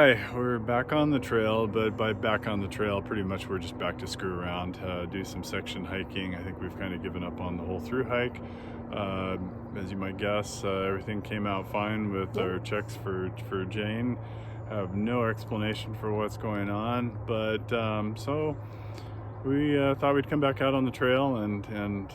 Hi, we're back on the trail, but by back on the trail, pretty much we're just back to screw around, do some section hiking. I think we've kind of given up on the whole through hike. As you might guess, everything came out fine with our checks for Jane. Have no explanation for what's going on, but so we thought we'd come back out on the trail and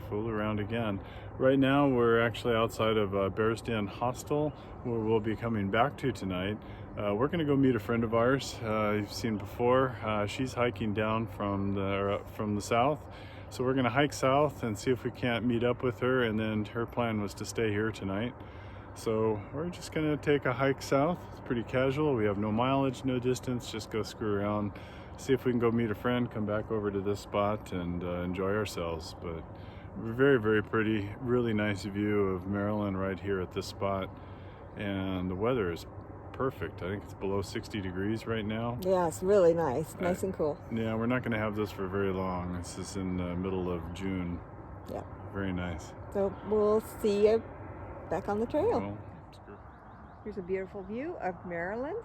fool around again. Right now we're actually outside of Bear's Den Hostel, where we'll be coming back to tonight. We're going to go meet a friend of ours you've seen before. She's hiking down from the south, so we're going to hike south and see if we can't meet up with her, and then her plan was to stay here tonight. So we're just going to take a hike south. It's pretty casual. We have no mileage, no distance, just go screw around, see if we can go meet a friend, come back over to this spot and enjoy ourselves. But very, very pretty, really nice view of Maryland right here at this spot, and the weather is perfect. I think it's below 60 degrees right now. Yeah, it's really nice, nice and cool. Yeah, we're not going to have this for very long. This is in the middle of June. Yeah. Very nice. So we'll see you back on the trail. Well, here's a beautiful view of Maryland,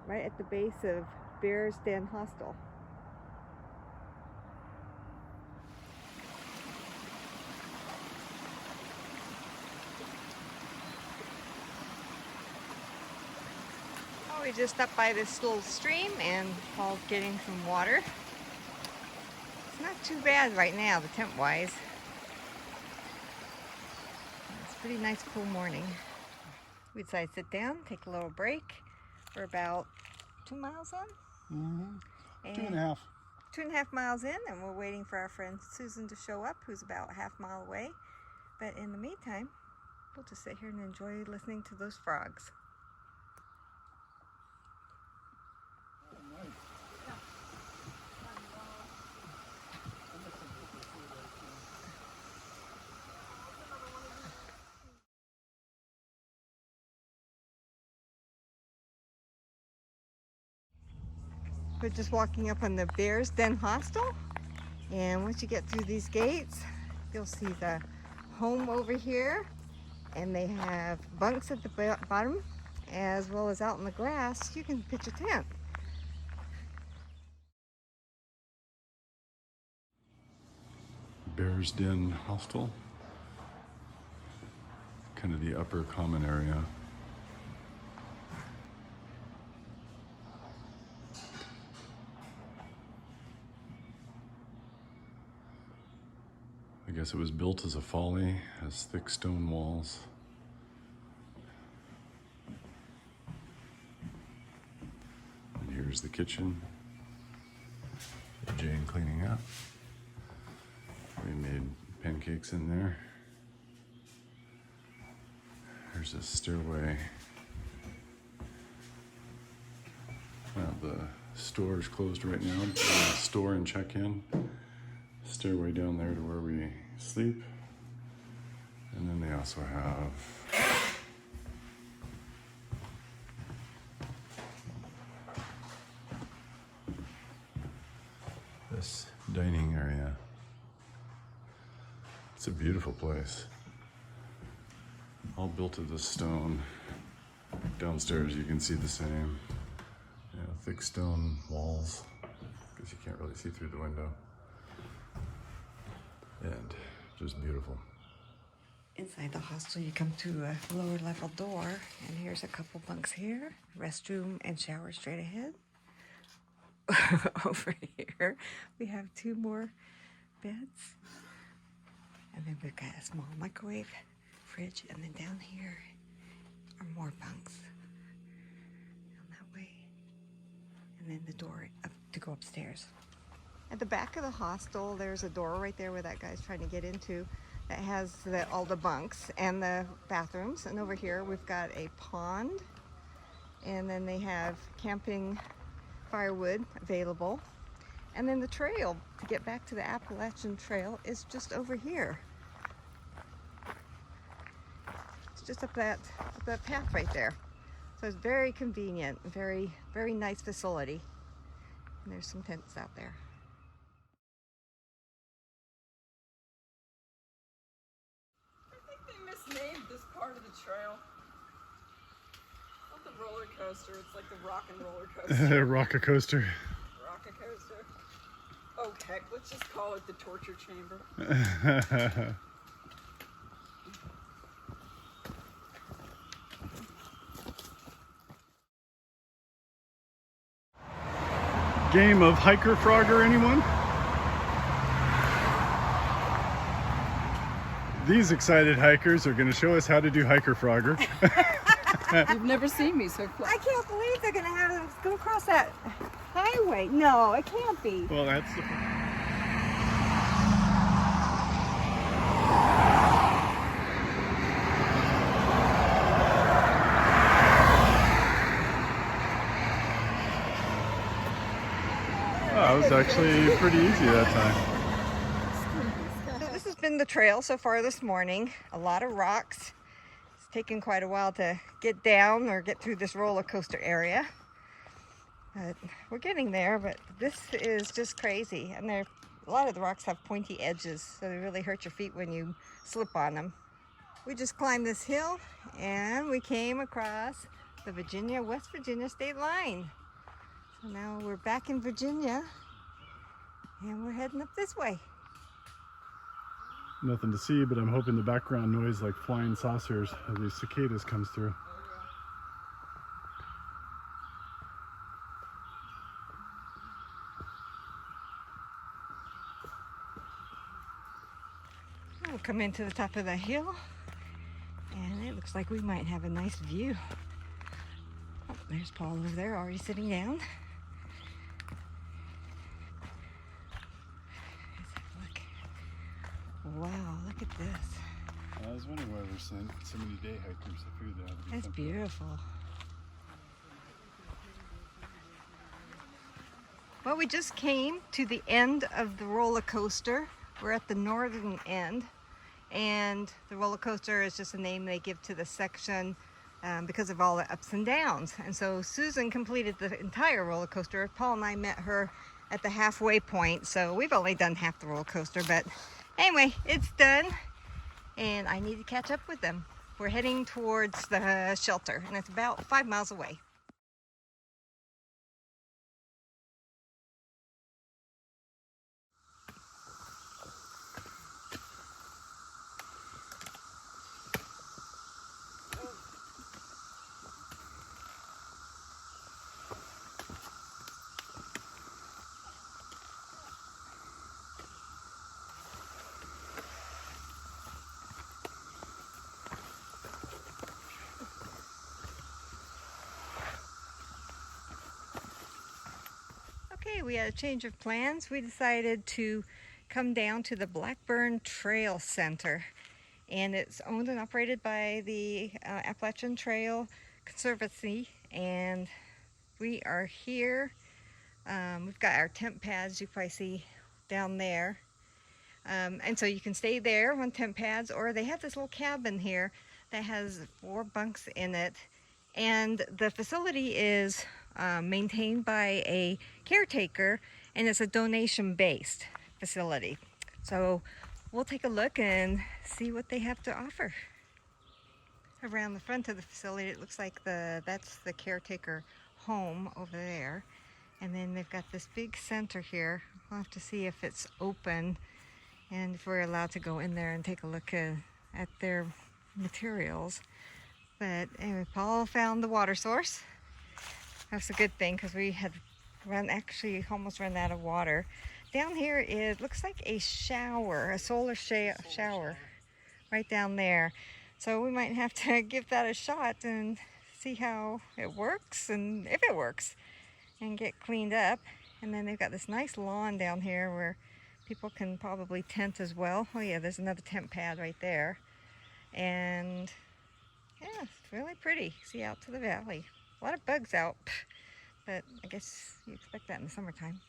right at the base of Bear's Den Hostel. We just stopped by this little stream and Paul's getting some water. It's not too bad right now, the temp wise. It's a pretty nice cool morning. We decided to sit down, take a little break. We're about 2 miles in. Mm-hmm. 2.5. 2.5 miles in, and we're waiting for our friend Susan to show up, who's about a half mile away. But in the meantime, we'll just sit here and enjoy listening to those frogs. We're just walking up on the Bear's Den Hostel, and once you get through these gates, you'll see the home over here, and they have bunks at the bottom, as well as out in the grass. You can pitch a tent. Bear's Den Hostel, kind of the upper common area. I guess it was built as a folly, has thick stone walls. And here's the kitchen. Jane cleaning up. We made pancakes in there. There's a stairway. Well, the store is closed right now. Store and check-in. Stairway down there to where we sleep. And then they also have this dining area. It's a beautiful place. All built of this stone. Downstairs you can see the same. You know, thick stone walls. Because you can't really see through the window. And just beautiful. Inside the hostel, you come to a lower level door, and here's a couple bunks here, restroom and shower straight ahead. Over here, we have 2 more beds, and then we've got a small microwave, fridge, and then down here are more bunks down that way, and then the door up to go upstairs. At the back of the hostel, there's a door right there where that guy's trying to get into that has all the bunks and the bathrooms. And over here, we've got a pond. And then they have camping firewood available. And then the trail to get back to the Appalachian Trail is just over here. It's just up that path right there. So it's very convenient, very, very nice facility. And there's some tents out there. Named this part of the trail. Not the roller coaster. coaster. It's like the rock and roller coaster. Rocker coaster. Rocker coaster. Oh heck, let's just call it the torture chamber. Game of hiker frogger, anyone? These excited hikers are going to show us how to do hiker frogger. You've never seen me so close. I can't believe they're gonna have us go across that highway. No, it can't be. Well, that's the... Oh, it was actually pretty easy that time. This has been the trail so far this morning. A lot of rocks. It's taken quite a while to get down or get through this roller coaster area. But we're getting there, but this is just crazy. And a lot of the rocks have pointy edges, so they really hurt your feet when you slip on them. We just climbed this hill and we came across the West Virginia state line. So now we're back in Virginia and we're heading up this way. Nothing to see, but I'm hoping the background noise like flying saucers of these cicadas comes through. We'll come into the top of the hill and it looks like we might have a nice view. Oh, there's Paul over there already sitting down. Let's have a look. Wow, look at this. I was wondering why we're seeing so many day hikers. I figured that would be That's something. beautiful. Well, we just came to the end of the roller coaster. We're at the northern end, and the roller coaster is just a name they give to the section because of all the ups and downs. And so Susan completed the entire roller coaster. Paul and I met her at the halfway point, so we've only done half the roller coaster, but anyway, it's done, and I need to catch up with them. We're heading towards the shelter, and it's about 5 miles away. Okay, we had a change of plans. We decided to come down to the Blackburn Trail Center, and it's owned and operated by the Appalachian Trail Conservancy, and we are here. We've got our tent pads you probably see down there, and so you can stay there on tent pads, or they have this little cabin here that has 4 bunks in it, and the facility is maintained by a caretaker, and it's a donation-based facility. So we'll take a look and see what they have to offer. Around the front of the facility, it looks like that's the caretaker home over there, and then they've got this big center here. We'll have to see if it's open and if we're allowed to go in there and take a look at their materials. But anyway, Paul found the water source. That's a good thing because we had almost run out of water. Down here it looks like a shower, a solar shower right down there. So we might have to give that a shot and see how it works and if it works and get cleaned up. And then they've got this nice lawn down here where people can probably tent as well. Oh yeah, there's another tent pad right there. And yeah, it's really pretty. See out to the valley. A lot of bugs out, but I guess you expect that in the summertime.